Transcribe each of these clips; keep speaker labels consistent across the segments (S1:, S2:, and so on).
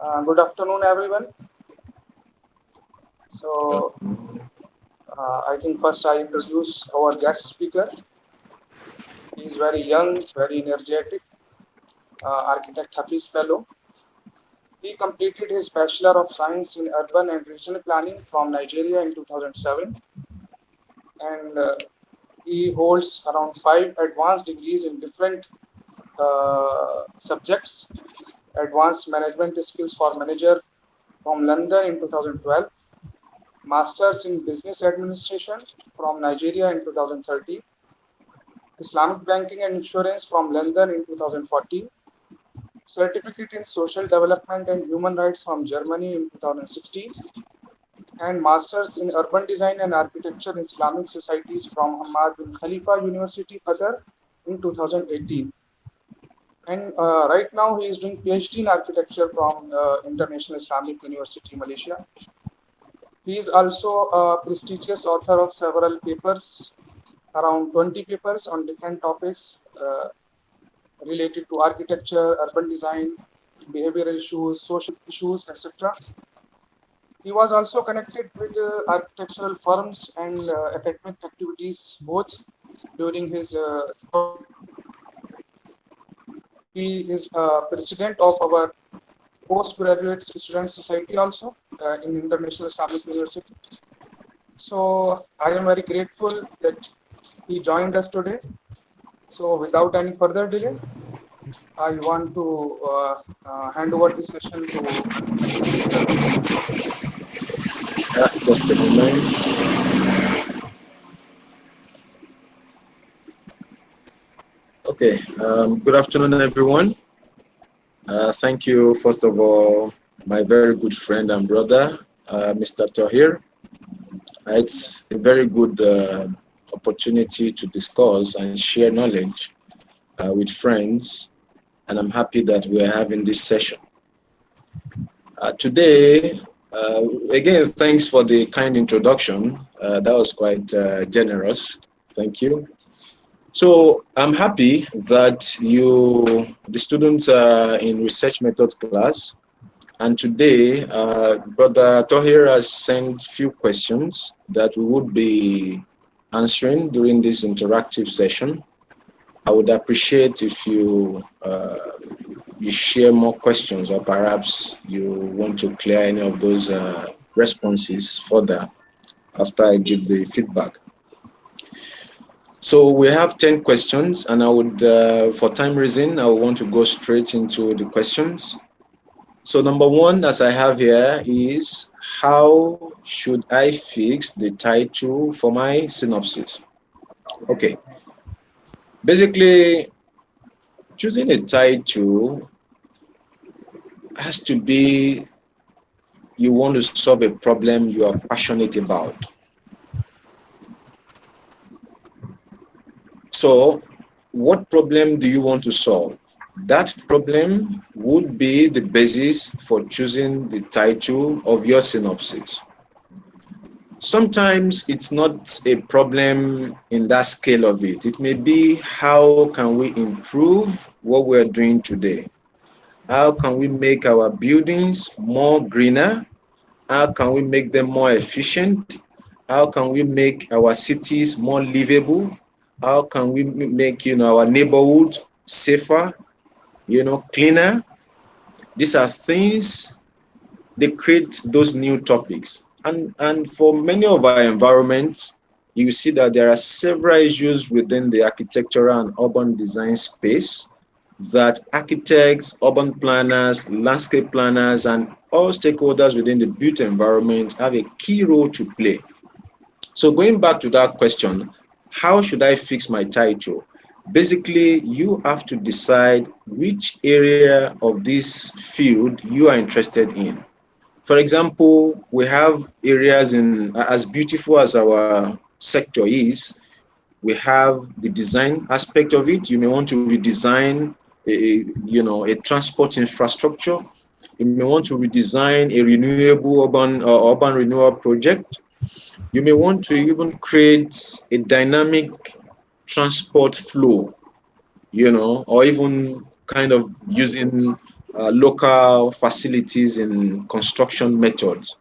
S1: Good afternoon, everyone. So, I think first I introduce our guest speaker. He is very young, very energetic, architect Hafis Bello. He completed his Bachelor of Science in Urban and Regional Planning from Nigeria in 2007, and he holds around five advanced degrees in different subjects. Advanced Management Skills for Manager from London in 2012, Masters in Business Administration from Nigeria in 2013, Islamic Banking and Insurance from London in 2014, Certificate in Social Development and Human Rights from Germany in 2016, and Masters in Urban Design and Architecture in Islamic Societies from Hamad bin Khalifa University, Qatar in 2018. And right now he is doing PhD in Architecture from International Islamic University, Malaysia. He is also a prestigious author of several papers, around 20 papers on different topics related to architecture, urban design, behavioral issues, social issues, etc. He was also connected with architectural firms and academic activities both during his he is president of our postgraduate student society also in International Islamic University. So I am very grateful that he joined us today. So without any further delay, I want to hand over the session to Hafis Bello.
S2: Just a moment. Okay. Good afternoon, everyone. Thank you, first of all, my very good friend and brother, Mr. Tahir. It's a very good opportunity to discuss and share knowledge with friends, and I'm happy that we're having this session. Today, again, thanks for the kind introduction. That was quite generous. Thank you. So I'm happy that the students are in research methods class, and today Brother Tahir has sent few questions that we would be answering during this interactive session. I would appreciate if you share more questions, or perhaps you want to clear any of those responses further after I give the feedback. So we have 10 questions, and I would, for time reason, I want to go straight into the questions. So number one, as I have here, is how should I fix the title for my synopsis? Okay. Basically, choosing a title has to be you want to solve a problem you are passionate about. So, what problem do you want to solve? That problem would be the basis for choosing the title of your synopsis. Sometimes it's not a problem in that scale of it. It may be how can we improve what we're doing today? How can we make our buildings more greener? How can we make them more efficient? How can we make our cities more livable? How can we make our neighborhood safer, cleaner? These are things they create those new topics. And for many of our environments, you see that there are several issues within the architectural and urban design space that architects, urban planners, landscape planners, and all stakeholders within the built environment have a key role to play. So going back to that question, how should I fix my title? Basically, you have to decide which area of this field you are interested in. For example, we have areas as beautiful as our sector is, we have the design aspect of it. You may want to redesign a transport infrastructure. You may want to redesign a renewable urban renewal project. You may want to even create a dynamic transport flow, or even kind of using local facilities in construction methods,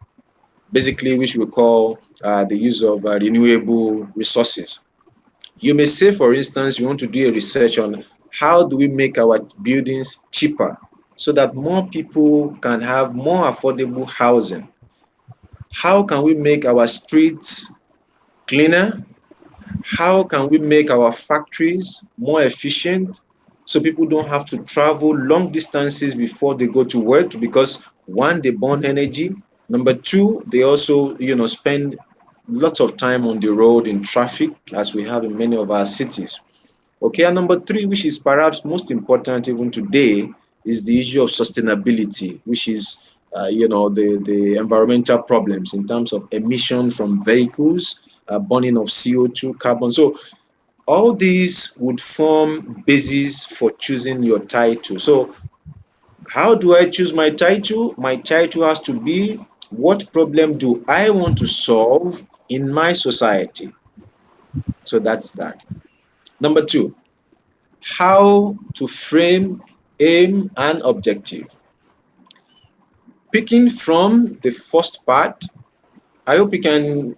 S2: basically which we call the use of renewable resources. You may say, for instance, you want to do a research on how do we make our buildings cheaper so that more people can have more affordable housing. How can we make our streets cleaner? How can we make our factories more efficient so people don't have to travel long distances before they go to work? Because one, they burn energy. Number two, they also, spend lots of time on the road in traffic, as we have in many of our cities. Okay, and number three, which is perhaps most important even today, is the issue of sustainability, which is the environmental problems in terms of emission from vehicles, burning of CO2, carbon. So all these would form basis for choosing your title. So how do I choose my title? My title has to be, what problem do I want to solve in my society? So that's that. Number two, how to frame aim and objective. Picking from the first part, I hope you can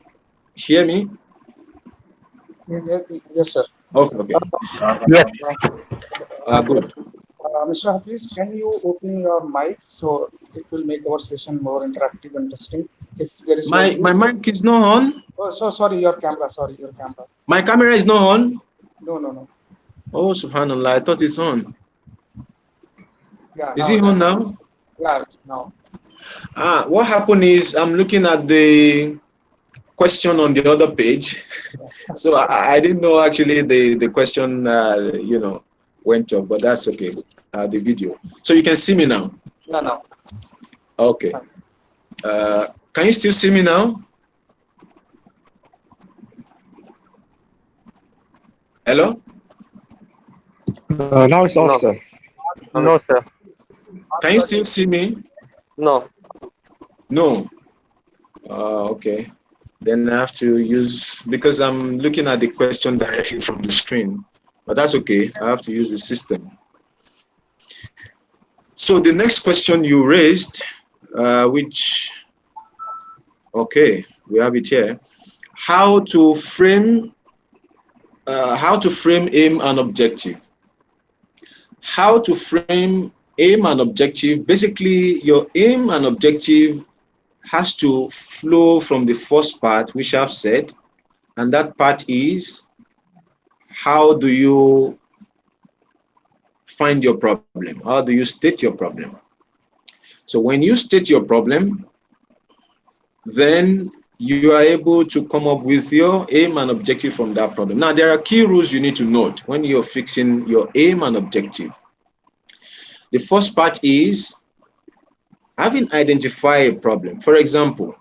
S2: hear me.
S1: Yes, yes, sir.
S2: Okay, okay.
S3: Yes.
S2: Good.
S1: Mr. Hafiz, can you open your mic so it will make our session more interactive and interesting? If there is no
S2: My
S1: mute,
S2: mic is not on.
S1: oh, so sorry, your camera. Sorry, your camera.
S2: My camera is not on.
S1: No, no, no.
S2: Oh, subhanallah, I thought it's on.
S1: Yeah,
S2: Is
S1: now
S2: it
S1: it's
S2: on now?
S1: yeah, it's now.
S2: What happened is I'm looking at the question on the other page. So I didn't know actually the question, went off, but that's okay. The video. So you can see me now.
S1: Yeah, now.
S2: Okay. Can you still see me now? Hello?
S3: Now it's off,
S4: No,
S3: sir.
S4: no, sir.
S2: Can you still see me?
S4: No.
S2: No. Okay. Then I have to use, because I'm looking at the question directly from the screen, but that's okay. I have to use the system. So the next question you raised, okay, we have it here. How to frame aim and objective. How to frame aim and objective. Basically, your aim and objective has to flow from the first part, which I've said, and that part is, how do you find your problem? How do you state your problem? So when you state your problem, then you are able to come up with your aim and objective from that problem. Now, there are key rules you need to note when you're fixing your aim and objective. The first part is having identified a problem. For example,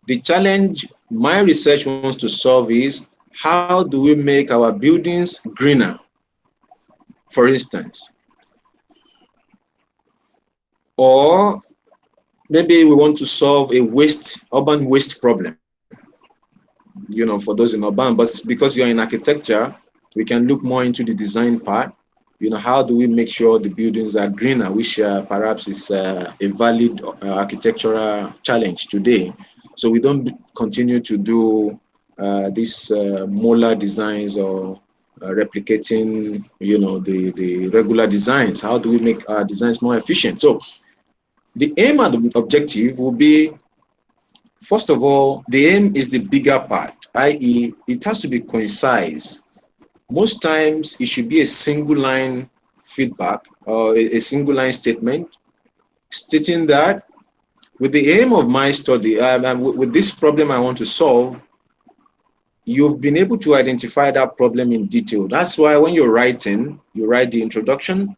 S2: the challenge my research wants to solve is, how do we make our buildings greener, for instance? Or maybe we want to solve a urban waste problem, for those in urban, but because you're in architecture, we can look more into the design part. How do we make sure the buildings are greener, which perhaps is a valid architectural challenge today. So we don't continue to do these molar designs or replicating, the regular designs. How do we make our designs more efficient? So the aim and objective will be, first of all, the aim is the bigger part, i.e., it has to be concise. Most times, it should be a single line feedback or a single line statement stating that, with the aim of my study, and with this problem I want to solve, you've been able to identify that problem in detail. That's why when you're writing, you write the introduction,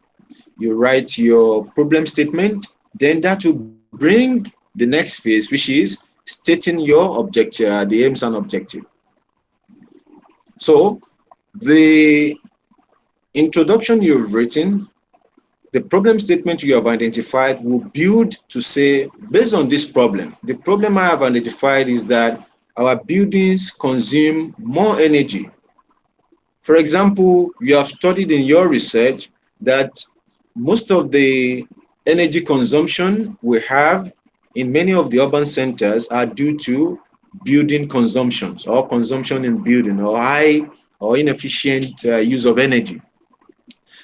S2: you write your problem statement, then that will bring the next phase, which is stating your objective, the aims and objective. So the introduction you've written, the problem statement you have identified will build to say, based on this problem, the problem I have identified is that our buildings consume more energy. For example, you have studied in your research that most of the Energy consumption we have in many of the urban centers are due to building consumptions or consumption in building or high or inefficient use of energy.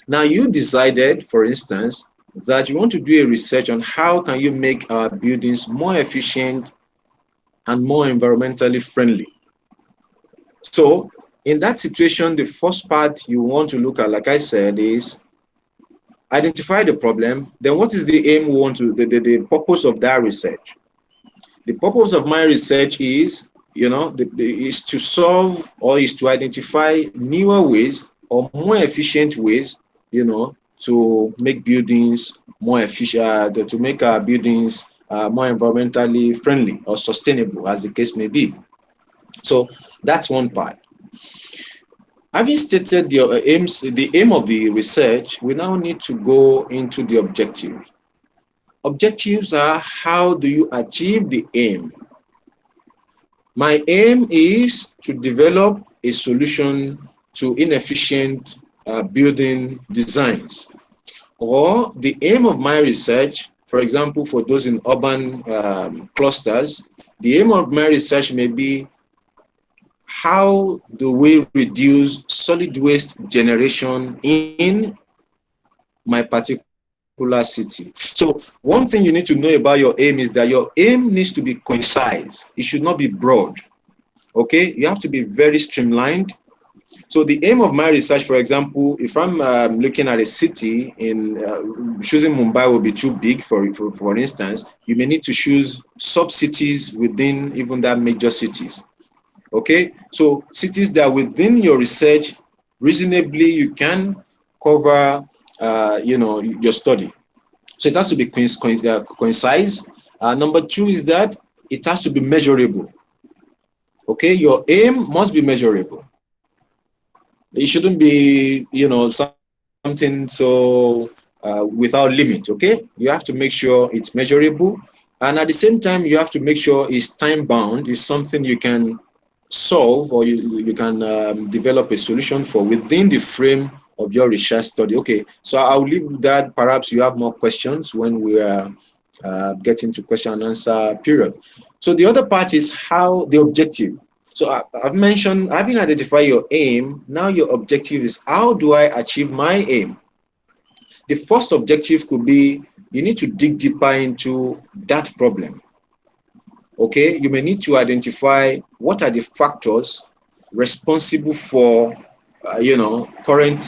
S2: Now you decided, for instance, that you want to do a research on how can you make our buildings more efficient and more environmentally friendly. So in that situation, the first part you want to look at, like I said, is identify the problem. Then what is the aim we want to, the purpose of that research? The purpose of my research is, is to solve or is to identify newer ways or more efficient ways, to make buildings more efficient, to make our buildings more environmentally friendly or sustainable, as the case may be. So that's one part. Having stated the aims, the aim of the research, we now need to go into the objectives. Objectives are how do you achieve the aim? My aim is to develop a solution to inefficient building designs. Or the aim of my research, for example, for those in urban clusters, the aim of my research may be how do we reduce solid waste generation in my particular city. So one thing you need to know about your aim is that your aim needs to be concise. It should not be broad. Okay, you have to be very streamlined. So the aim of my research, for example, if I'm looking at a city in choosing Mumbai will be too big, for instance, you may need to choose sub-cities within even that major cities. Okay, so cities that within your research, reasonably you can cover, your study. So it has to be concise. Number two is that it has to be measurable. Okay, your aim must be measurable. It shouldn't be, something so without limit. Okay, you have to make sure it's measurable, and at the same time, you have to make sure it's time bound. It's something you can solve or you can develop a solution for within the frame of your research study. Okay, so I'll leave that. Perhaps you have more questions when we are getting to question and answer period. So the other part is how the objective. So I've mentioned having identified your aim. Now your objective is how do I achieve my aim? The first objective could be you need to dig deeper into that problem. Okay, you may need to identify what are the factors responsible for, current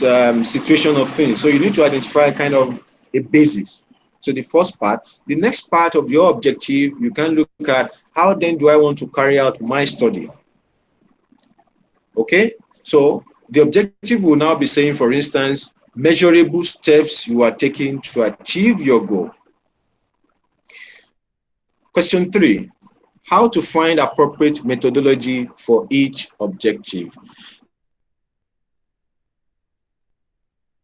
S2: situation of things. So you need to identify kind of a basis. So the first part. The next part of your objective, you can look at how then do I want to carry out my study? Okay, so the objective will now be saying, for instance, measurable steps you are taking to achieve your goal. Question 3. How to find appropriate methodology for each objective.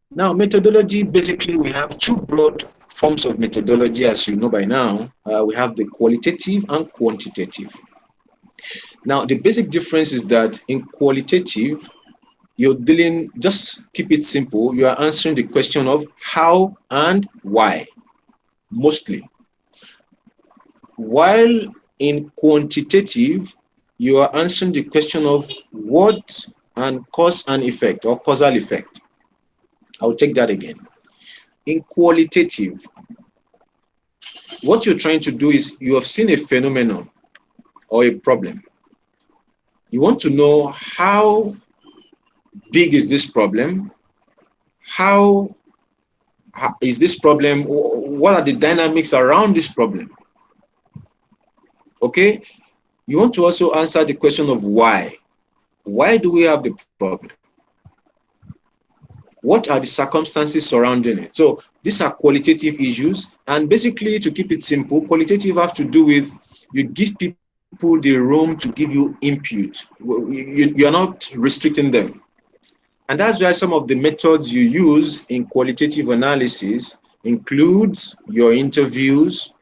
S2: Now, methodology, basically, we have two broad forms of methodology, as you know by now. We have the qualitative and quantitative. Now, the basic difference is that in qualitative, you're dealing, just keep it simple, you are answering the question of how and why, mostly. While in quantitative, you are answering the question of what and cause and effect or causal effect. I'll take that again. In qualitative, what you're trying to do is you have seen a phenomenon or a problem. You want to know how big is this problem? How is this problem? What are the dynamics around this problem? Okay, you want to also answer the question of why. Why do we have the problem? What are the circumstances surrounding it? So these are qualitative issues. And basically, to keep it simple, qualitative have to do with you give people the room to give you input. You're not restricting them. And that's why some of the methods you use in qualitative analysis includes your interviews,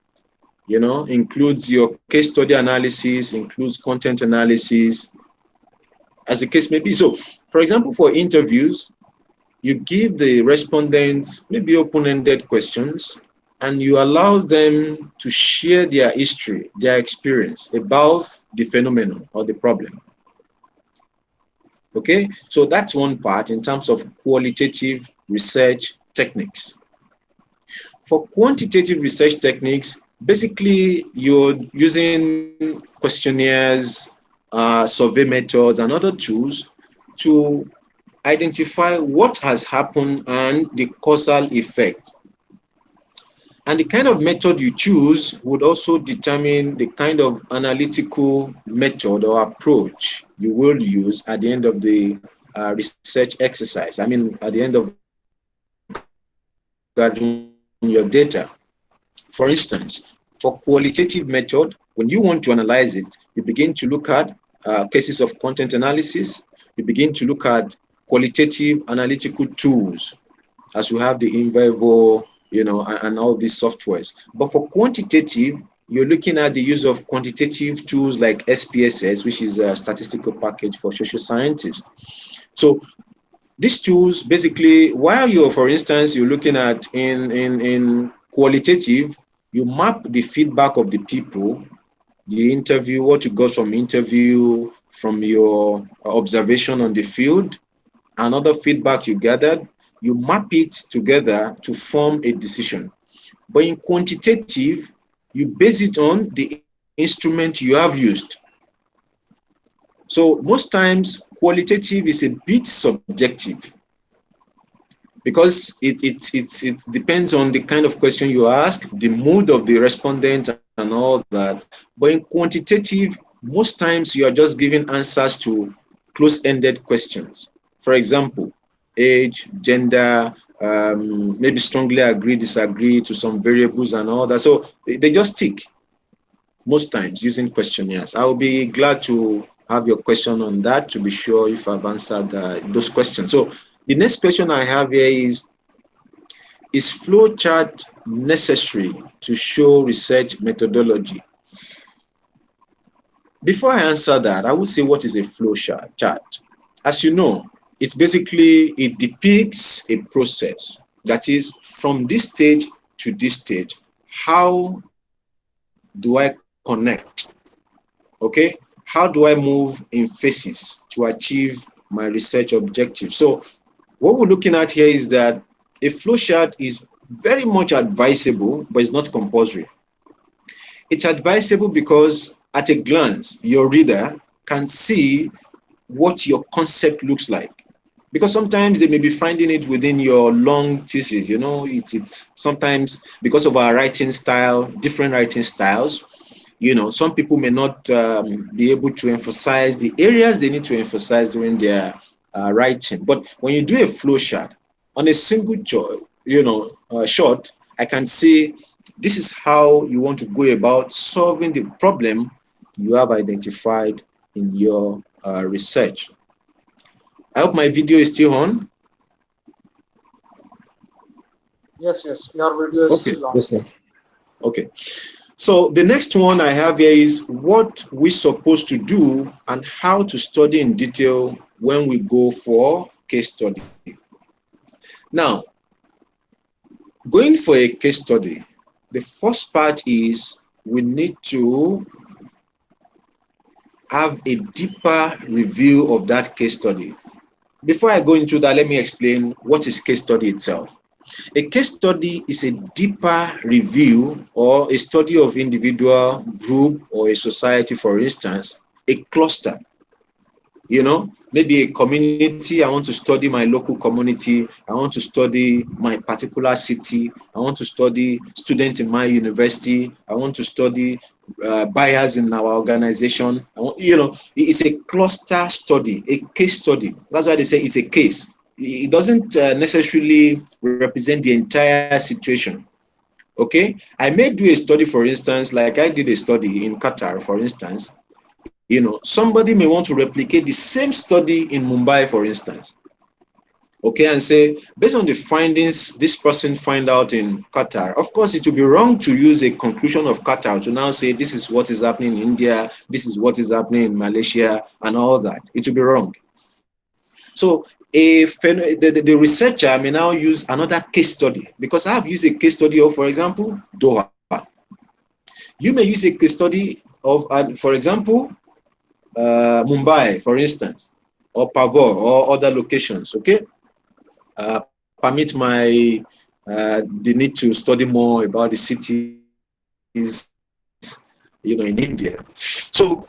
S2: includes your case study analysis, includes content analysis, as the case may be. So, for example, for interviews, you give the respondents maybe open-ended questions, and you allow them to share their history, their experience about the phenomenon or the problem. Okay, so that's one part in terms of qualitative research techniques. For quantitative research techniques, basically you're using questionnaires, survey methods, and other tools to identify what has happened and the causal effect. And the kind of method you choose would also determine the kind of analytical method or approach you will use at the end of the research exercise. I mean, at the end of gathering your data. For instance, for qualitative method, when you want to analyze it, you begin to look at cases of content analysis, you begin to look at qualitative analytical tools, as you have the Enviro, and all these softwares. But for quantitative, you're looking at the use of quantitative tools like SPSS, which is a statistical package for social scientists. So these tools basically, while you're, for instance, you're looking at in qualitative, you map the feedback of the people, the interview, what you got from interview, from your observation on the field, and other feedback you gathered, you map it together to form a decision. But in quantitative, you base it on the instrument you have used. So most times, qualitative is a bit subjective because it depends on the kind of question you ask, the mood of the respondent, and all that. But in quantitative, most times you are just giving answers to close-ended questions. For example, age, gender, maybe strongly agree, disagree to some variables and all that. So they just tick most times using questionnaires. I'll be glad to have your question on that to be sure if I've answered those questions. So the next question I have here is flowchart necessary to show research methodology? Before I answer that, I would say what is a flowchart? As you know, it depicts a process that is from this stage to this stage. How do I connect? Okay, how do I move in phases to achieve my research objective? So what we're looking at here is that a flowchart is very much advisable, but it's not compulsory. It's advisable because at a glance, your reader can see what your concept looks like. Because sometimes they may be finding it within your long thesis, it's sometimes because of our writing style, different writing styles, some people may not be able to emphasize the areas they need to emphasize during their writing. But when you do a flow chart on a single shot, I can say this is how you want to go about solving the problem you have identified in your research. I hope my video is still on.
S1: Yes, your video is
S2: Okay.
S1: still on.
S4: Yes, sir.
S2: Okay. So the next one I have here is what we're supposed to do and how to study in detail when we go for case study. Now, going for a case study, the first part is we need to have a deeper review of that case study. Before I go into that, let me explain what is case study itself. A case study is a deeper review or a study of individual, group, or a society, for instance, a cluster. Maybe a community, I want to study my local community, I want to study my particular city, I want to study students in my university, I want to study buyers in our organization. It's a cluster study, a case study. That's why they say it's a case. It doesn't necessarily represent the entire situation. Okay, I may do a study, for instance, like I did a study in Qatar, for instance. Somebody may want to replicate the same study in Mumbai, for instance. Okay, and say, based on the findings this person find out in Qatar, of course, it would be wrong to use a conclusion of Qatar to now say this is what is happening in India, this is what is happening in Malaysia, and all that. It would be wrong. So the researcher may now use another case study, because I have used a case study of, for example, Doha. You may use a case study of, for example, Mumbai, for instance, or Pavor, or other locations. Okay, permit my the need to study more about the cities, in India. So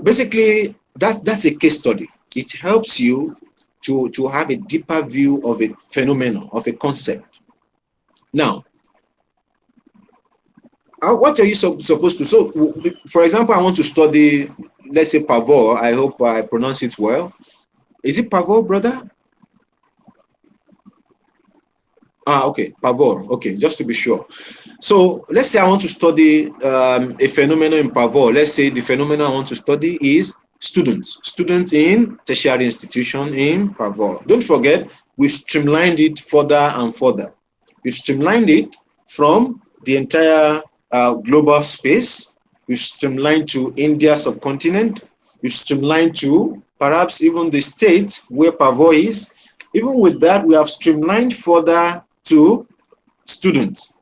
S2: basically, that's a case study. It helps you to have a deeper view of a phenomenon, of a concept. Now, what are you supposed to? So, for example, I want to study, let's say, Pavor. I hope I pronounce it well. Is it Pavor, brother? Okay, Pavor. Okay, just to be sure. So let's say I want to study a phenomenon in Pavor. Let's say the phenomenon I want to study is students in tertiary institution in Pavor. Don't forget, we've streamlined it further and further. We've streamlined it from the entire global space. We've streamlined to India subcontinent. We've streamlined to perhaps even the state where Pavor is. Even with that, we have streamlined further to students.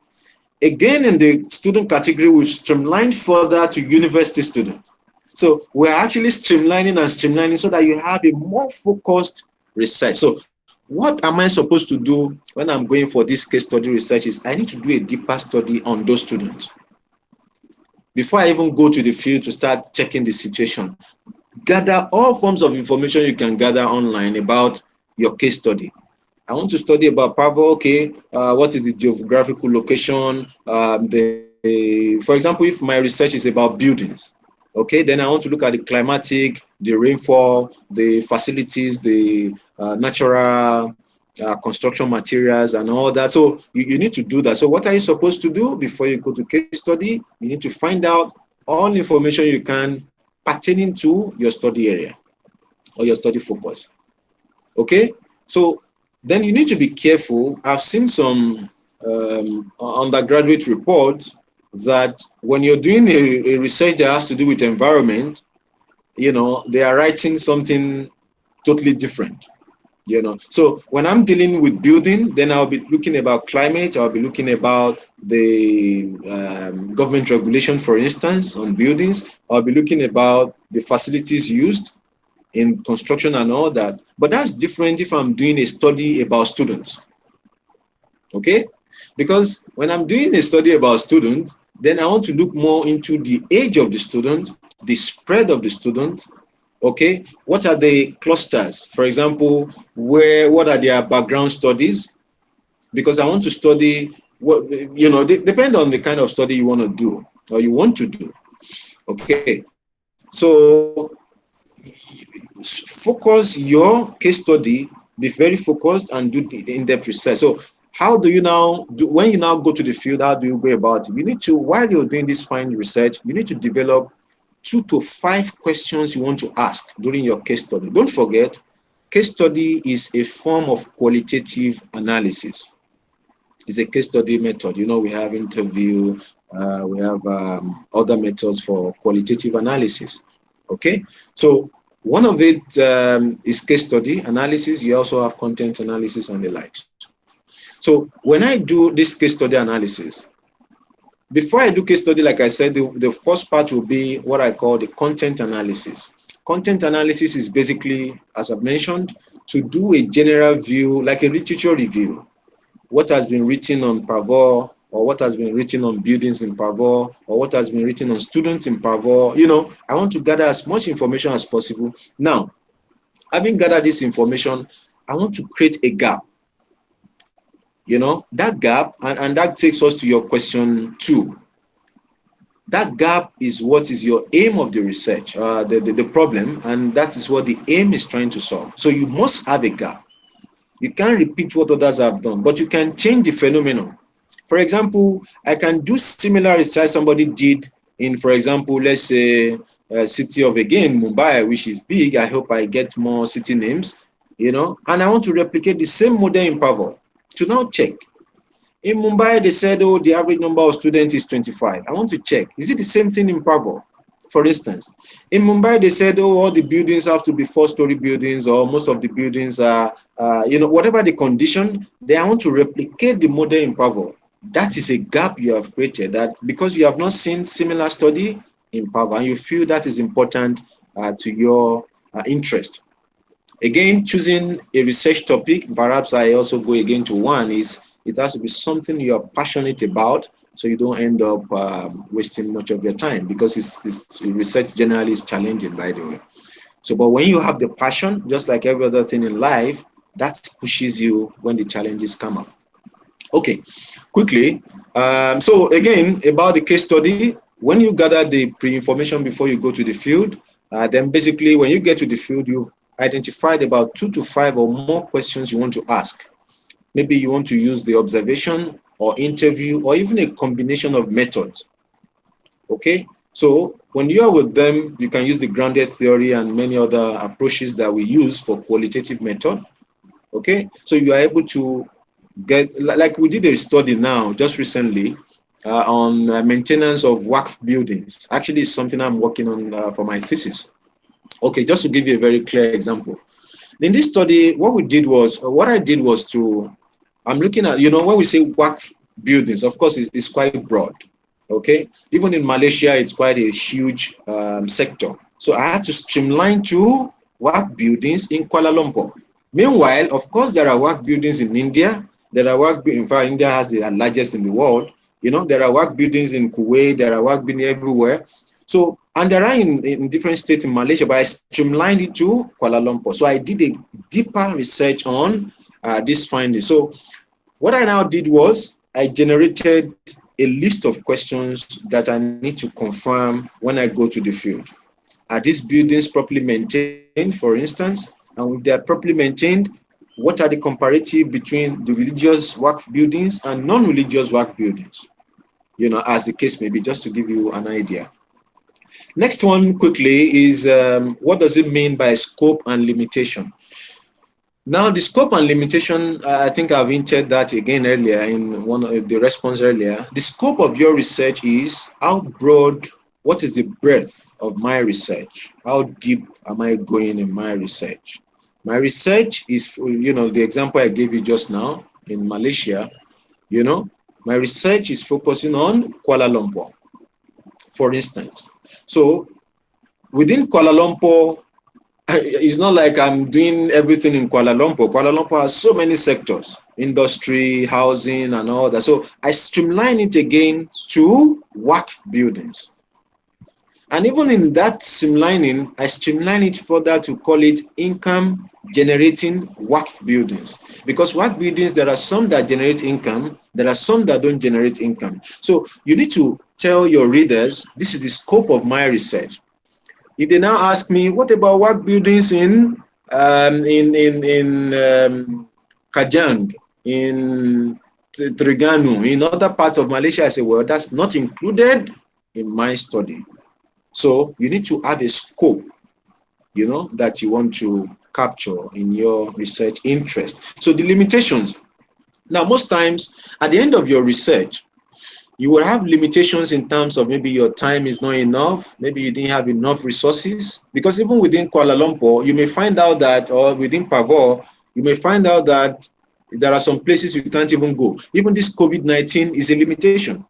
S2: Again, in the student category, we've streamlined further to university students. So we're actually streamlining so that you have a more focused research. So what am I supposed to do when I'm going for this case study research is I need to do a deeper study on those students. Before I even go to the field to start checking the situation, gather all forms of information you can gather online about your case study. I want to study about Pavo. Okay, what is the geographical location? For example, if my research is about buildings, okay, then I want to look at the climatic, the rainfall, the facilities, the natural construction materials and all that. So you need to do that. So what are you supposed to do before you go to case study? You need to find out all information you can pertaining to your study area or your study focus. Okay, so then you need to be careful. I've seen some undergraduate reports that when you're doing a research that has to do with environment, they are writing something totally different. So when I'm dealing with building, then I'll be looking about climate. I'll be looking about the government regulation, for instance, on buildings. I'll be looking about the facilities used in construction and all that. But that's different if I'm doing a study about students. Okay? Because when I'm doing a study about students, then I want to look more into the age of the student, the spread of the student. Okay, what are the clusters? For example, what are their background studies? Because I want to study what, depend on the kind of study you want to do or you want to do. Okay, so focus your case study, be very focused and do the in-depth research. So how do you now do, when you now go to the field, how do you go about it? You need to, while you're doing this fine research, you need to develop 2 to 5 questions you want to ask during your case study. Don't forget, case study is a form of qualitative analysis. It's a case study method. We have interview, we have other methods for qualitative analysis. Okay, so one of it is case study analysis. You also have content analysis and the likes. So when I do this case study analysis, before I do case study, like I said, the first part will be what I call the content analysis. Content analysis is basically, as I've mentioned, to do a general view, like a literature review. What has been written on Pavor, or what has been written on buildings in Pavor, or what has been written on students in Pavor. I want to gather as much information as possible. Now, having gathered this information, I want to create a gap. That gap, and that takes us to your question 2. That gap is what is your aim of the research, the problem, and that is what the aim is trying to solve. So you must have a gap. You can't repeat what others have done, but you can change the phenomenon. For example, I can do similar research somebody did in, for example, let's say, city of, again, Mumbai, which is big. I hope I get more city names, and I want to replicate the same model in Pavor. To now check. In Mumbai, they said, the average number of students is 25. I want to check. Is it the same thing in Pavor? For instance, in Mumbai, they said, oh, all the buildings have to be 4-story buildings, or most of the buildings are, whatever the condition, they want to replicate the model in Pavo. That is a gap you have created, that because you have not seen similar study in Pavo, and you feel that is important to your interest. Again, choosing a research topic, perhaps I also go again to one, is it has to be something you are passionate about, so you don't end up wasting much of your time, because research generally is challenging, by the way. So, but when you have the passion, just like every other thing in life, that pushes you when the challenges come up. Okay, quickly. So again, about the case study, when you gather the pre-information before you go to the field, then basically when you get to the field, you've identified about 2 to 5 or more questions you want to ask. Maybe you want to use the observation or interview or even a combination of methods. Okay, so when you are with them, you can use the grounded theory and many other approaches that we use for qualitative method. Okay, so you are able to get, like we did a study now just recently on maintenance of WACF buildings. Actually, it's something I'm working on for my thesis. Okay, just to give you a very clear example. In this study, what I did was I'm looking at, when we say WACF buildings, of course, it's quite broad. Okay, even in Malaysia, it's quite a huge sector. So I had to streamline to WACF buildings in Kuala Lumpur. Meanwhile, of course, there are WACF buildings in India. There are in fact, India has the largest in the world. There are WACF buildings in Kuwait. There are WACF buildings everywhere. So, and there are in different states in Malaysia, but I streamlined it to Kuala Lumpur. So I did a deeper research on this finding. So what I now did was I generated a list of questions that I need to confirm when I go to the field. Are these buildings properly maintained, for instance? And if they are properly maintained, what are the comparative between the religious WACF buildings and non-religious WACF buildings? As the case may be, just to give you an idea. Next one quickly is what does it mean by scope and limitation? Now, the scope and limitation, I think I've hinted that again earlier in one of the response earlier. The scope of your research is how broad, what is the breadth of my research? How deep am I going in my research? My research is, the example I gave you just now in Malaysia, my research is focusing on Kuala Lumpur, for instance. So within Kuala Lumpur, it's not like I'm doing everything in Kuala Lumpur. Kuala Lumpur has so many sectors, industry, housing, and all that. So I streamline it again to WACF buildings. And even in that streamlining, I streamline it further to call it income generating WACF buildings. Because WACF buildings, there are some that generate income, there are some that don't generate income. So you need to tell your readers, this is the scope of my research. If they now ask me, what about WACF buildings in Kajang, in Terengganu, in other parts of Malaysia? I say, well, that's not included in my study. So you need to have a scope, that you want to capture in your research interest. So the limitations. Now, most times at the end of your research, you will have limitations in terms of maybe your time is not enough, maybe you didn't have enough resources, because even within Kuala Lumpur, you may find out that, or within Pavor, you may find out that there are some places you can't even go. Even this COVID-19 is a limitation.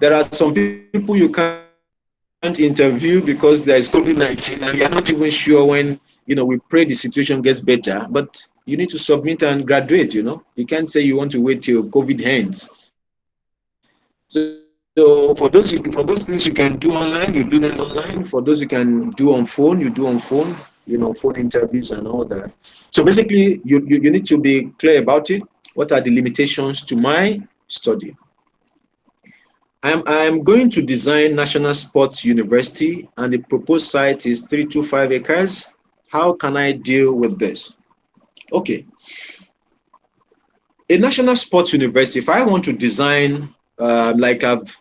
S2: There are some people you can't interview because there is COVID-19 and you're not even sure when, we pray the situation gets better, but you need to submit and graduate, You can't say you want to wait till COVID ends. So for those things you can do online, you do them online. For those you can do on phone, you do on phone, phone interviews and all that. So basically, you need to be clear about it. What are the limitations to my study? I'm going to design National Sports University, and the proposed site is 325 acres. How can I deal with this? Okay. A National Sports University, if I want to design, like I've,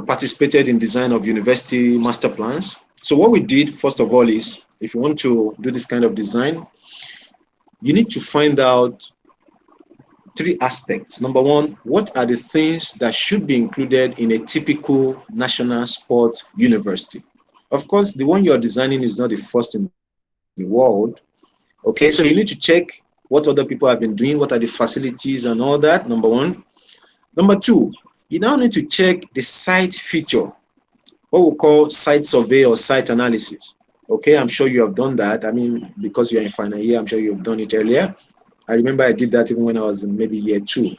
S2: participated in design of university master plans. So what we did, first of all, is if you want to do this kind of design, you need to find out three aspects. Number one, what are the things that should be included in a typical national sports university? Of course, the one you're designing is not the first in the world. Okay, so you need to check what other people have been doing, what are the facilities and all that, number one. Number two, you now need to check the site feature, what we call site survey or site analysis. Okay, I'm sure you have done that. I mean, because you're in final year, I'm sure you've done it earlier. I remember I did that even when I was in maybe year two,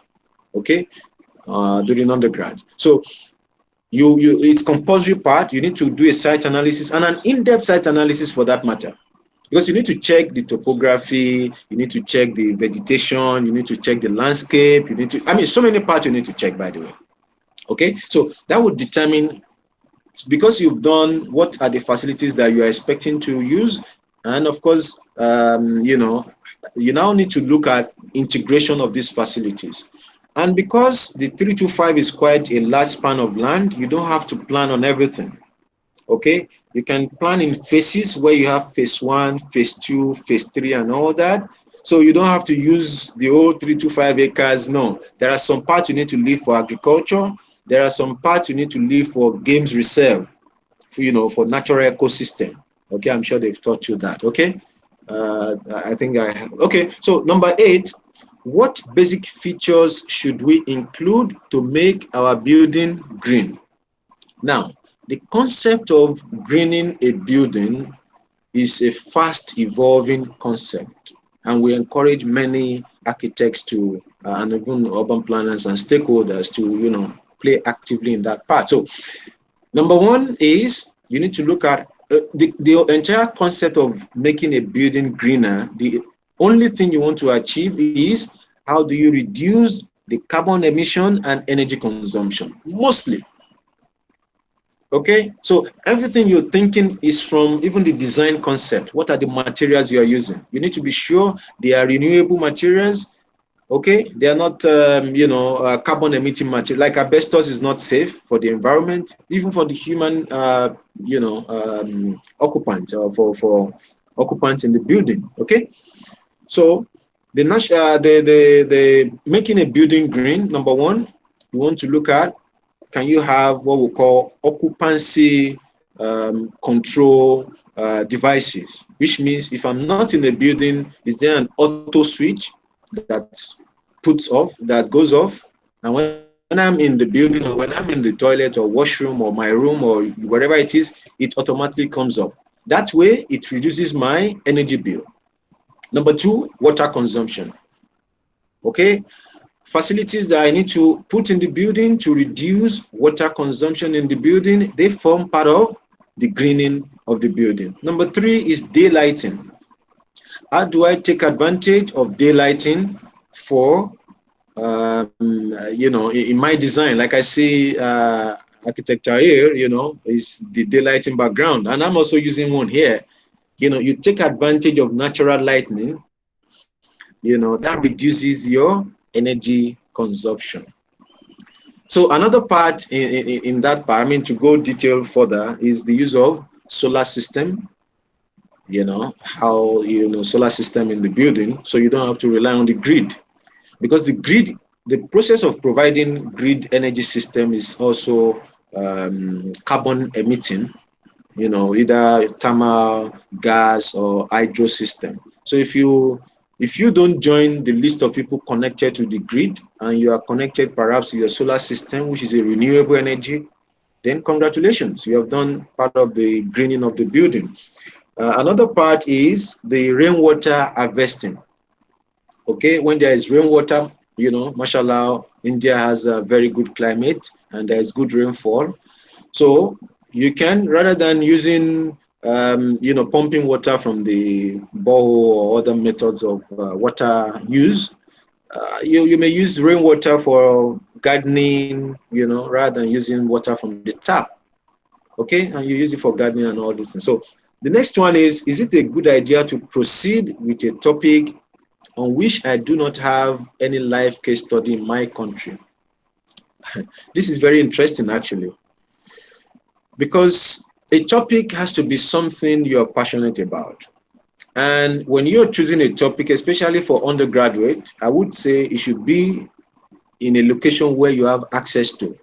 S2: okay, during undergrad. So it's compulsory part. You need to do a site analysis and an in-depth site analysis for that matter. Because you need to check the topography, you need to check the vegetation, you need to check the landscape, you need to, I mean, so many parts you need to check, by the way. Okay, so that would determine, because you've done what are the facilities that you are expecting to use, and of course, you now need to look at integration of these facilities. And because the 325 is quite a large span of land, you don't have to plan on everything. Okay, you can plan in phases where you have phase one, phase two, phase three, and all that. So you don't have to use the whole 325 acres. No, there are some parts you need to leave for agriculture. There are some parts you need to leave for games reserve, for natural ecosystem. Okay, I'm sure they've taught you that. Okay, I think I have. Okay, so number 8, what basic features should we include to make our building green? Now, the concept of greening a building is a fast evolving concept, and we encourage many architects to and even urban planners and stakeholders to play actively in that part. So number one is you need to look at the entire concept of making a building greener. The only thing you want to achieve is how do you reduce the carbon emission and energy consumption, mostly. Okay, so everything you're thinking is from even the design concept. What are the materials you are using? You need to be sure they are renewable materials. Okay, they are not, carbon emitting material. Like asbestos is not safe for the environment, even for the human, occupants or for occupants in the building. Okay, so the making a building green. Number one, you want to look at, can you have what we call occupancy control devices, which means if I'm not in the building, is there an auto switch that goes off, and when I'm in the building or when I'm in the toilet or washroom or my room or wherever it is, it automatically comes off. That way, it reduces my energy bill. Number 2, water consumption. Okay, facilities that I need to put in the building to reduce water consumption in the building, they form part of the greening of the building. Number 3 is daylighting. How do I take advantage of daylighting for, in my design? Like I see architect Tahir, is the daylighting background, and I'm also using one here. You take advantage of natural lightning, that reduces your energy consumption. So another part in that part, to go detail further, is the use of solar system, solar system in the building, so you don't have to rely on the grid. Because the process of providing grid energy system is also carbon emitting, either thermal, gas, or hydro system. So if you don't join the list of people connected to the grid and you are connected perhaps to your solar system, which is a renewable energy, then congratulations, you have done part of the greening of the building. Another part is the rainwater harvesting. Okay, when there is rainwater, mashallah, India has a very good climate and there is good rainfall. So you can, rather than using, pumping water from the borehole or other methods of water use, you may use rainwater for gardening, rather than using water from the tap. Okay, and you use it for gardening and all these things. So the next one is it a good idea to proceed with a topic on which I do not have any live case study in my country? This is very interesting, actually, because a topic has to be something you're passionate about. And when you're choosing a topic, especially for undergraduate, I would say it should be in a location where you have access to,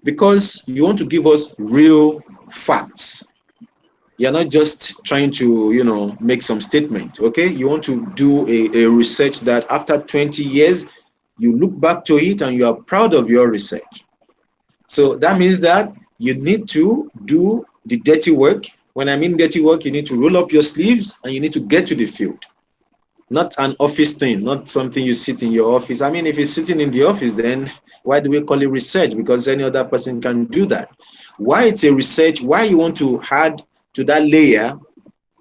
S2: because you want to give us real facts. You're not just trying to, make some statement, okay? You want to do a research that after 20 years, you look back to it and you are proud of your research. So that means that you need to do the dirty work. When I mean dirty work, you need to roll up your sleeves and you need to get to the field. Not an office thing, not something you sit in your office. I mean, if you're sitting in the office, then why do we call it research? Because any other person can do that. Why it's a research, why you want to add to that layer,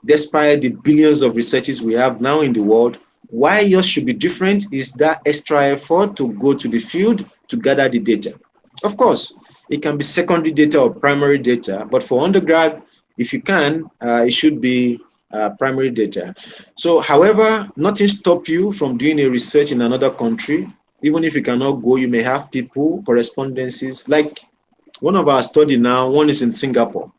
S2: despite the billions of researches we have now in the world, why yours should be different is that extra effort to go to the field to gather the data. Of course, it can be secondary data or primary data, but for undergrad, if you can, it should be primary data. So, however, nothing stop you from doing a research in another country. Even if you cannot go, you may have people, correspondences. Like one of our study now, one is in Singapore.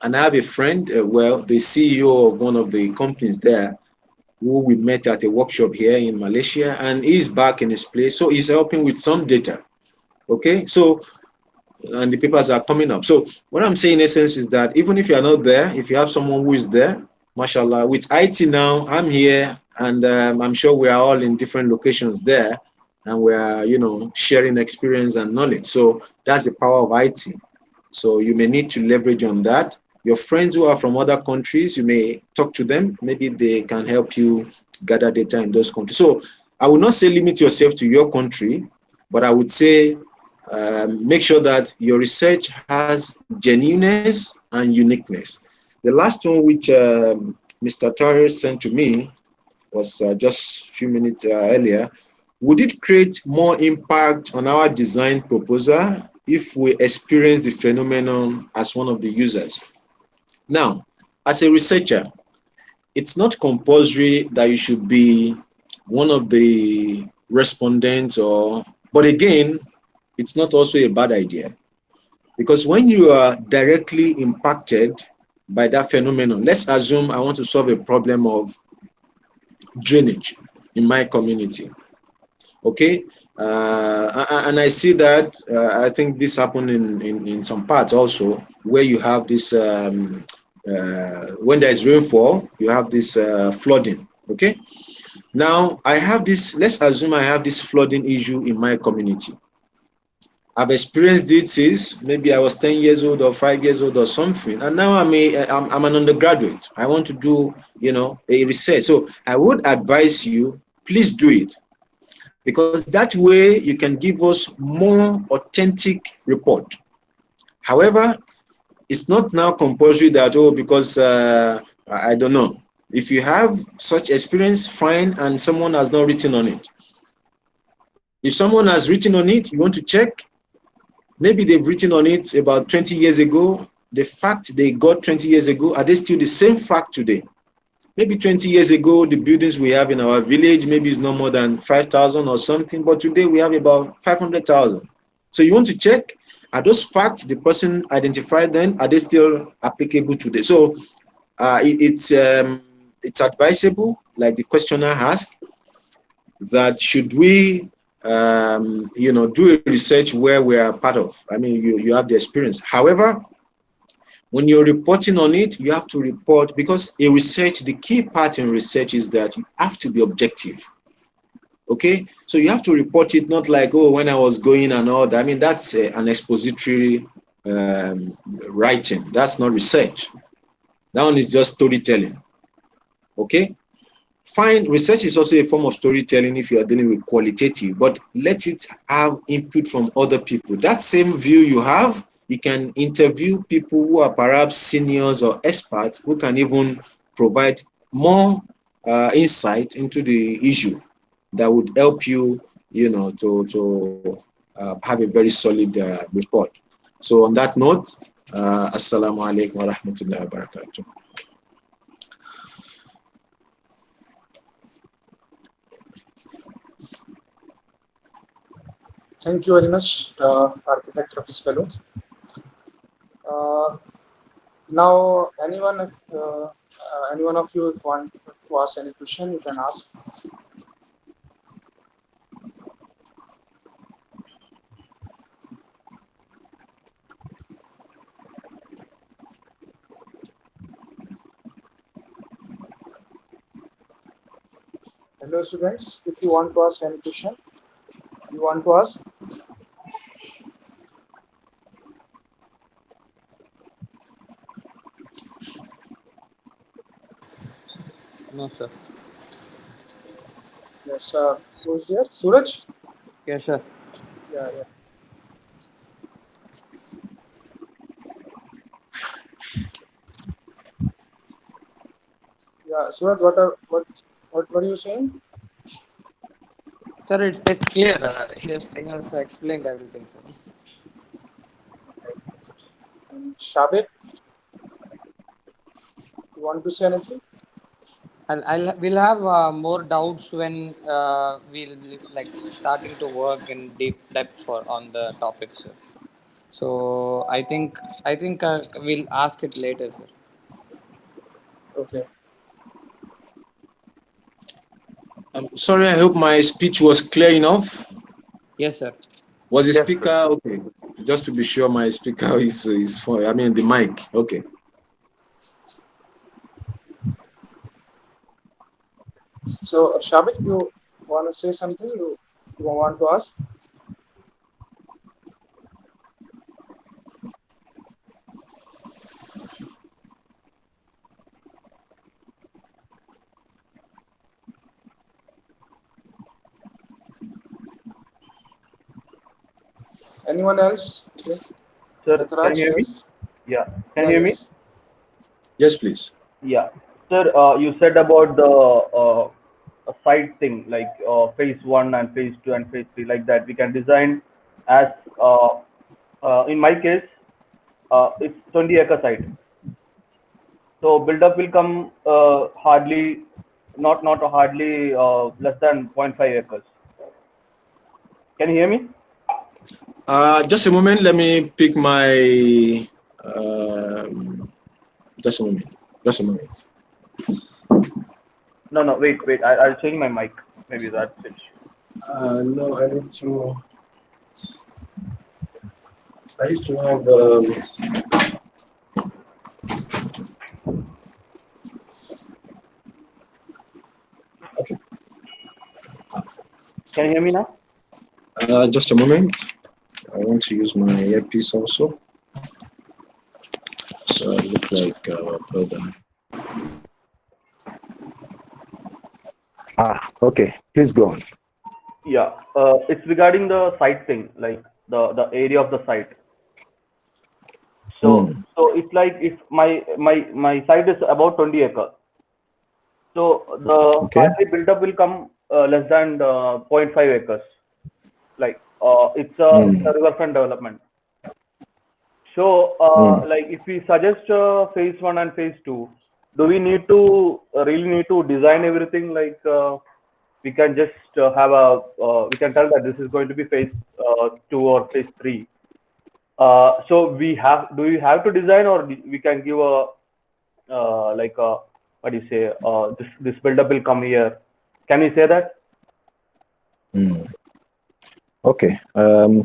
S2: And I have a friend, the CEO of one of the companies there, who we met at a workshop here in Malaysia, and he's back in his place. So he's helping with some data. Okay, so and the papers are coming up. So what I'm saying in essence is that even if you're not there, if you have someone who is there, mashallah, with IT now, I'm here, and I'm sure we are all in different locations there, and we are, sharing experience and knowledge. So that's the power of IT. So you may need to leverage on that. Your friends who are from other countries, you may talk to them. Maybe they can help you gather data in those countries. So I would not say limit yourself to your country, but I would say make sure that your research has genuineness and uniqueness. The last one which Mr. Tahir sent to me was just a few minutes earlier. Would it create more impact on our design proposal if we experience the phenomenon as one of the users? Now, as a researcher, it's not compulsory that you should be one of the respondents, but again, it's not also a bad idea, because when you are directly impacted by that phenomenon, let's assume I want to solve a problem of drainage in my community. Okay, and I see that I think this happened in some parts also, where you have this when there is rainfall, you have this flooding. Okay, now I have this. Let's assume I have this flooding issue in my community. I've experienced it since maybe I was 10 years old or 5 years old or something, and now I'm an undergraduate. I want to do a research. So I would advise you, please do it, because that way you can give us more authentic report. However, it's not now compulsory that, because I don't know. If you have such experience, fine, and someone has not written on it. If someone has written on it, you want to check, maybe they've written on it about 20 years ago. The fact they got 20 years ago, are they still the same fact today? Maybe 20 years ago, the buildings we have in our village, maybe it's no more than 5,000 or something, but today we have about 500,000. So you want to check, are those facts the person identified then, are they still applicable today? So it's advisable, like the questioner asked, that should we do a research where we are part of. I mean, you have the experience. However, when you're reporting on it, you have to report, because a research, the key part in research is that you have to be objective. Okay, so you have to report it, not like, when I was going and all that. I mean, that's an expository writing. That's not research. That one is just storytelling. Okay, fine. Research is also a form of storytelling if you are dealing with qualitative, but let it have input from other people. That same view you have, you can interview people who are perhaps seniors or experts who can even provide more insight into the issue that would help you, to have a very solid report. So on that note, Assalamu alaikum wa rahmatullahi wa barakatuh.
S1: Thank you very much, Architect Hafis Bello. Now, anyone, Any one of you, if want to ask any question, you can ask. Hello, students. If you want to ask any question, you want to ask.
S3: No, sir.
S1: Yes, who's there? Suraj?
S3: Yes, sir.
S1: Yeah, yeah. Yeah, Suraj, what were you saying?
S3: Sir, it's clear. He has explained everything, sir.
S1: And Shabik, you want to say anything?
S3: We'll have more doubts when we'll be like starting to work in deep depth for on the topic, sir. So I think we'll ask it later, sir.
S1: Okay.
S2: I'm sorry, I hope my speech was clear enough.
S3: Yes, sir.
S2: Was the
S4: Yes, sir.
S2: speaker okay? Just to be sure, my speaker is for. I mean, the mic. Okay.
S1: So, Shabik, you want to say something? You want to ask? Anyone else? Okay.
S5: Sir, can you
S1: Nataraj,
S5: hear me?
S1: yes.
S5: Yeah. Can
S1: Yeah,
S5: you hear me?
S1: yes.
S2: Yes, please.
S5: Yeah. Sir, you said about the site thing, like phase one and phase two and phase three, like that. We can design as, in my case, it's 20-acre site. So build-up will come hardly, not hardly less than 0.5 acres. Can you hear me?
S2: Just a moment. Let me pick my. Um, just a moment. Just a moment.
S5: No, no, wait. I'll change my mic. Maybe that's it.
S2: No, I need to. I used to have. Okay.
S5: Can you hear me now?
S2: Just a moment. I want to use my earpiece also. So I look like our brother.
S6: Okay. Please go on.
S5: Yeah, it's regarding the site thing, like the area of the site. So
S6: Mm.
S5: so it's like if my site is about 20 acre. So the
S6: Okay.
S5: final build-up will come less than 0.5 acres. Like it's a
S6: Mm.
S5: riverfront development. So
S6: Mm.
S5: like if we suggest phase one and phase two, do we need to really need to design everything like we can just have a we can tell that this is going to be phase two or phase three. So we have do we have to design or we can give a like a what do you say this build up will come here. Can we say that?
S6: Mm. Okay.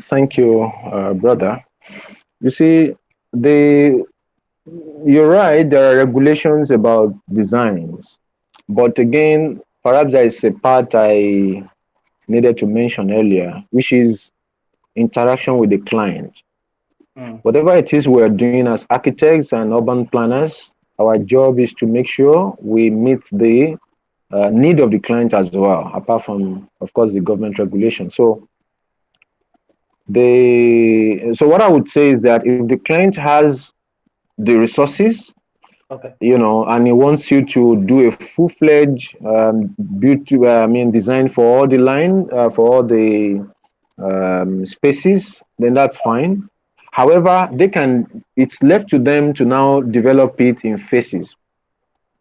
S6: Thank you, brother. You see, the you're right. There are regulations about designs, but again, perhaps there is a part I needed to mention earlier, which is interaction with the client.
S5: Mm,
S6: Whatever it is we're doing as architects and urban planners, our job is to make sure we meet the need of the client as well, apart from, of course, the government regulation. So what I would say is that if the client has the resources,
S5: okay.
S6: and he wants you to do a full-fledged design for all the line, for all the spaces, then that's fine. However, it's left to them to now develop it in phases,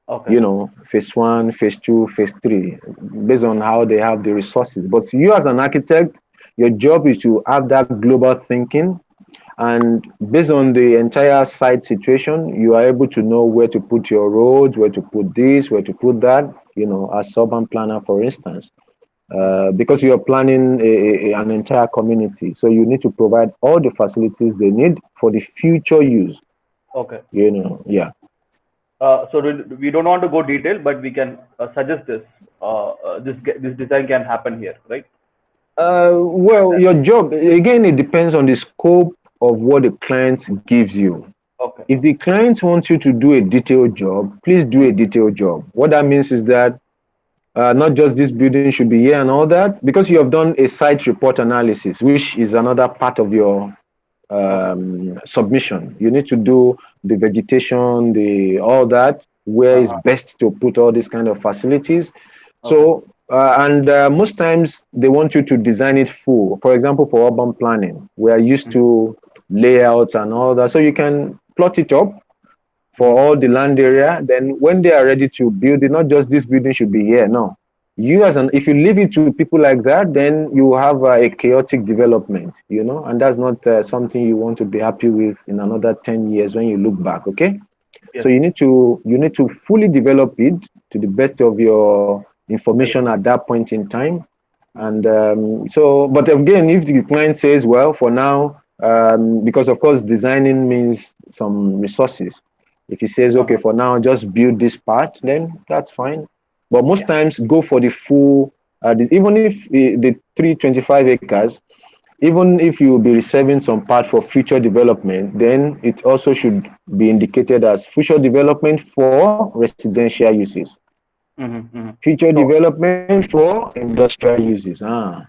S5: Okay.
S6: phase one, phase two, phase three, based on how they have the resources. But you as an architect, your job is to have that global thinking And based on the entire site situation, you are able to know where to put your roads, where to put this, where to put that, as urban planner, for instance. Because you are planning an entire community. So you need to provide all the facilities they need for the future use,
S5: Okay.
S6: yeah.
S5: So we don't want to go detail, but we can suggest this. This design can happen here, right?
S6: Well, your job, again, it depends on the scope of what the client gives you.
S5: Okay.
S6: If the client wants you to do a detailed job, please do a detailed job. What that means is that not just this building should be here and all that, because you have done a site report analysis, which is another part of your submission. You need to do the vegetation, the all that, where it's best to put all these kind of facilities. So, and most times they want you to design it full. For example, for urban planning, we are used to layouts and all that. So you can plot it up for all the land area. Then when they are ready to build it, not just this building should be here. No, if you leave it to people like that, then you have a chaotic development, and that's not something you want to be happy with in another 10 years when you look back. Okay.
S5: Yes.
S6: So you need to fully develop it to the best of your information at that point in time. And but again, if the client says, well, for now, because of course designing means some resources. If he says, okay, for now, just build this part, then that's fine. But most times go for the full, even if the 325 acres, even if you will be reserving some part for future development, then it also should be indicated as future development for residential uses. Future development for industrial uses.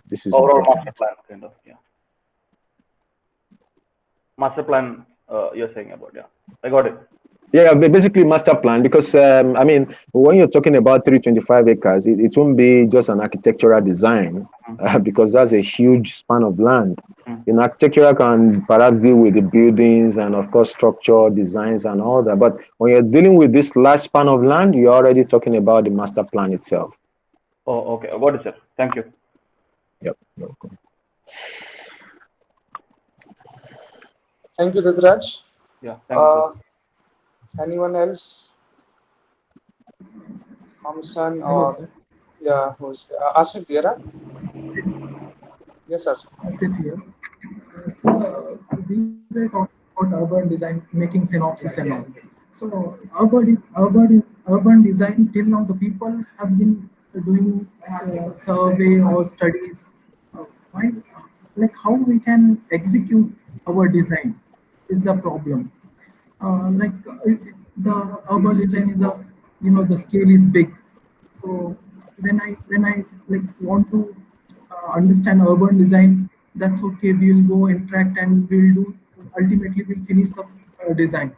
S6: This is
S5: overall
S6: important.
S5: master plan, kind of. Yeah. Master plan, you're saying about, yeah. I got it.
S6: Yeah, basically master plan, because when you're talking about 325 acres, it won't be just an architectural design, because that's a huge span of land. Architectural can perhaps deal with the buildings and of course structure designs and all that. But when you're dealing with this large span of land, you're already talking about the master plan itself.
S5: Oh, okay. I got it, sir. Thank you.
S6: Yep. Welcome.
S1: Thank you, Ritraj.
S5: Yeah. Thank you, sir.
S1: Anyone else? Hamsan
S7: Hello,
S1: or
S7: sir.
S1: who's Asif Dera? Yes, Asif.
S7: Sit here. So we were talking about urban design, making synopsis and all. So urban design till now, the people have been doing survey or studies. Why, like how we can execute our design is the problem. The urban design is the scale is big. So when I like want to understand urban design, that's okay. We'll go interact and we'll do. Ultimately, we'll finish the design.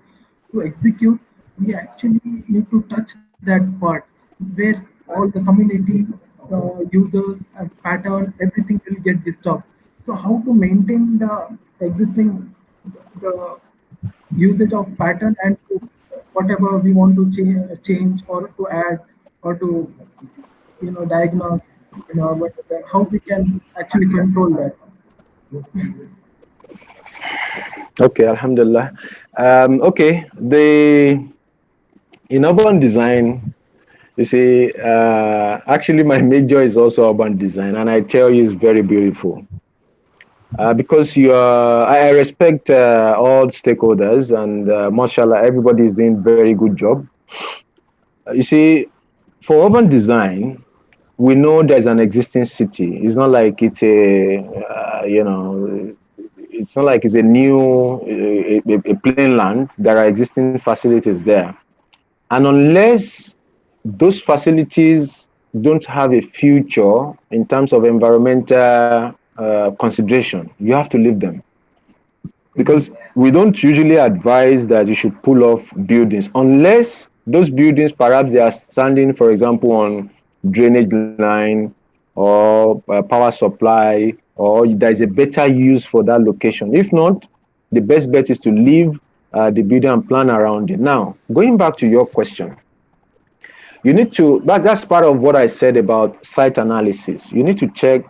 S7: To execute, we actually need to touch that part where all the community users and pattern everything will get disturbed. So how to maintain the existing the usage of pattern and to whatever we want to change or to add or to diagnose urban design, how we can actually control that.
S6: Okay, Alhamdulillah. Okay, in urban design, you see, actually my major is also urban design, and I tell you, it's very beautiful. Because I respect all stakeholders, and mashallah, everybody is doing very good job. You see, for urban design, we know there's an existing city. It's not like it's it's not like it's a new a plain land. There are existing facilities there, and unless those facilities don't have a future in terms of environmental consideration, you have to leave them. Because we don't usually advise that you should pull off buildings unless those buildings, perhaps they are standing, for example, on drainage line or power supply, or there is a better use for that location. If not, the best bet is to leave the building and plan around it. Now, going back to your question, you need to, that's part of what I said about site analysis. You need to check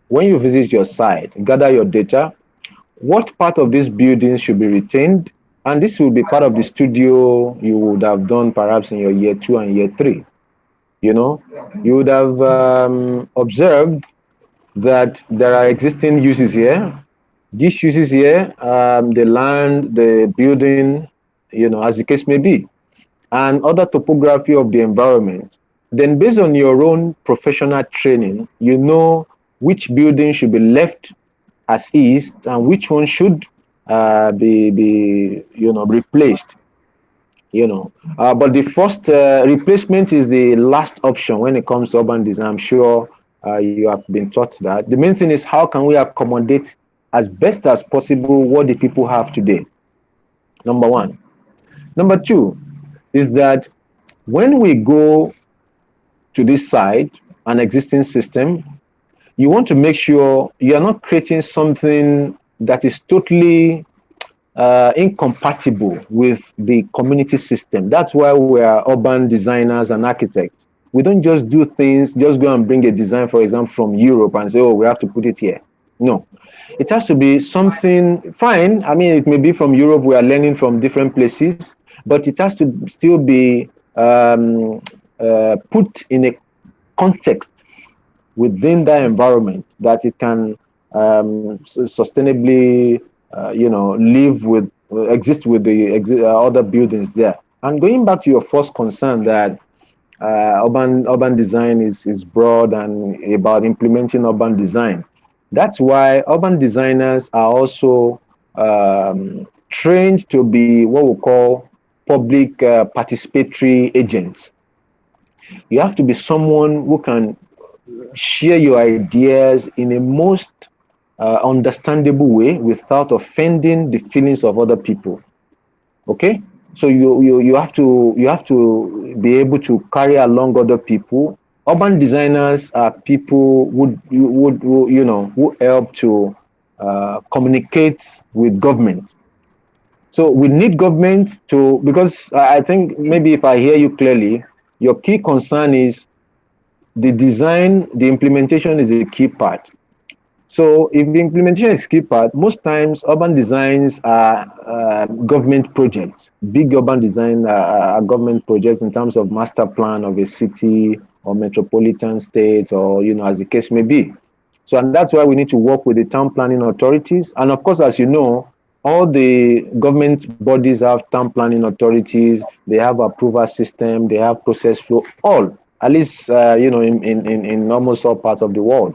S6: when you visit your site, gather your data. what part of this building should be retained, and this will be part of the studio you would have done perhaps in your year 2 and year 3. You would have observed that there are existing uses here. These uses here, the land, the building, as the case may be, and other topography of the environment. Then based on your own professional training, you know which building should be left as is and which one should be replaced. But the first replacement is the last option when it comes to urban design. I'm sure you have been taught that. The main thing is how can we accommodate as best as possible what the people have today. Number one. Number two is that when we go to this site, an existing system, you want to make sure you are not creating something that is totally incompatible with the community system. That's why we are urban designers and architects. We don't just do things, just go and bring a design, for example, from Europe and say, oh, we have to put it here. No, it has to be something fine. I mean, it may be from Europe, we are learning from different places, but it has to still be put in a context within that environment that it can sustainably, live with, exist with the other buildings there. And going back to your first concern that urban design is broad and about implementing urban design. That's why urban designers are also trained to be what we call public participatory agents. You have to be someone who can share your ideas in a most understandable way without offending the feelings of other people. Okay, so you have to be able to carry along other people. Urban designers are people who help to communicate with government. So we need government to, because I think maybe if I hear you clearly, your key concern is the design, the implementation is a key part. So if the implementation is key part, most times urban designs are government projects. Big urban design are government projects in terms of master plan of a city or metropolitan state, or as the case may be. So, and that's why we need to work with the town planning authorities. And of course, as you know, all the government bodies have town planning authorities. They have approval system. They have process flow. All, at least in almost all parts of the world,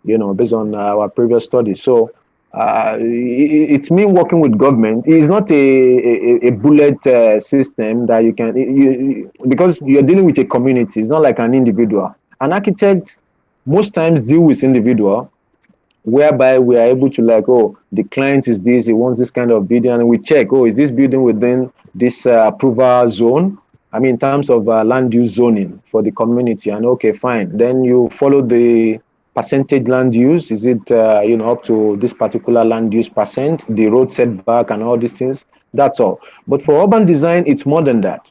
S6: based on our previous studies. So it's me working with government. It's not a bullet system that you can, because you're dealing with a community. It's not like an individual. An architect most times deal with individual, whereby we are able to oh, the client is this, he wants this kind of building, and we check, oh, is this building within this approval zone? I mean, in terms of land use zoning for the community, and okay, fine. Then you follow the percentage land use. Is it up to this particular land use percent, the road setback, and all these things? That's all. But for urban design, it's more than that,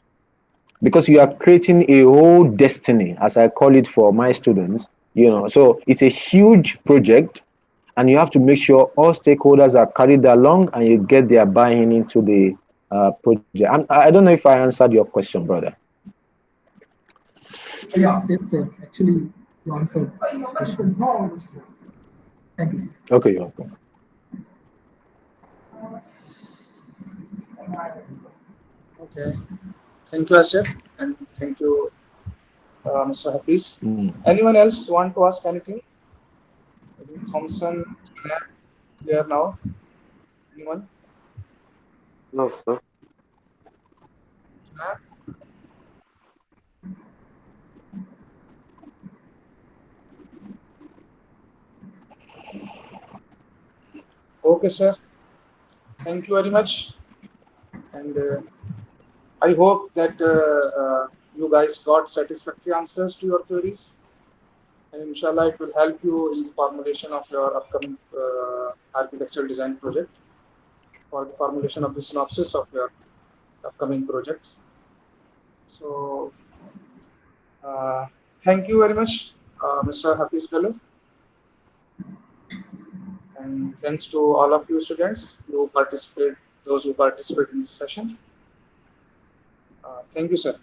S6: because you are creating a whole destiny, as I call it for my students. So it's a huge project, and you have to make sure all stakeholders are carried along and you get their buy-in into the project. I don't know if I answered your question, brother.
S7: Yes, sir. Actually, you answered the question. Thank you, sir.
S6: Okay, you're welcome.
S1: Okay. Thank you, Asif, and thank you, Mr. Hafiz. Anyone else want to ask anything? Thompson, clear now? Anyone?
S4: No, sir.
S1: Okay, sir. Thank you very much. And I hope that you guys got satisfactory answers to your queries. And inshallah, it will help you in the formulation of your upcoming architectural design project, or the formulation of the synopsis of your upcoming projects. So, thank you very much, Mr. Hafis Bello. And And thanks to all of you students those who participate in this session. Thank you, sir.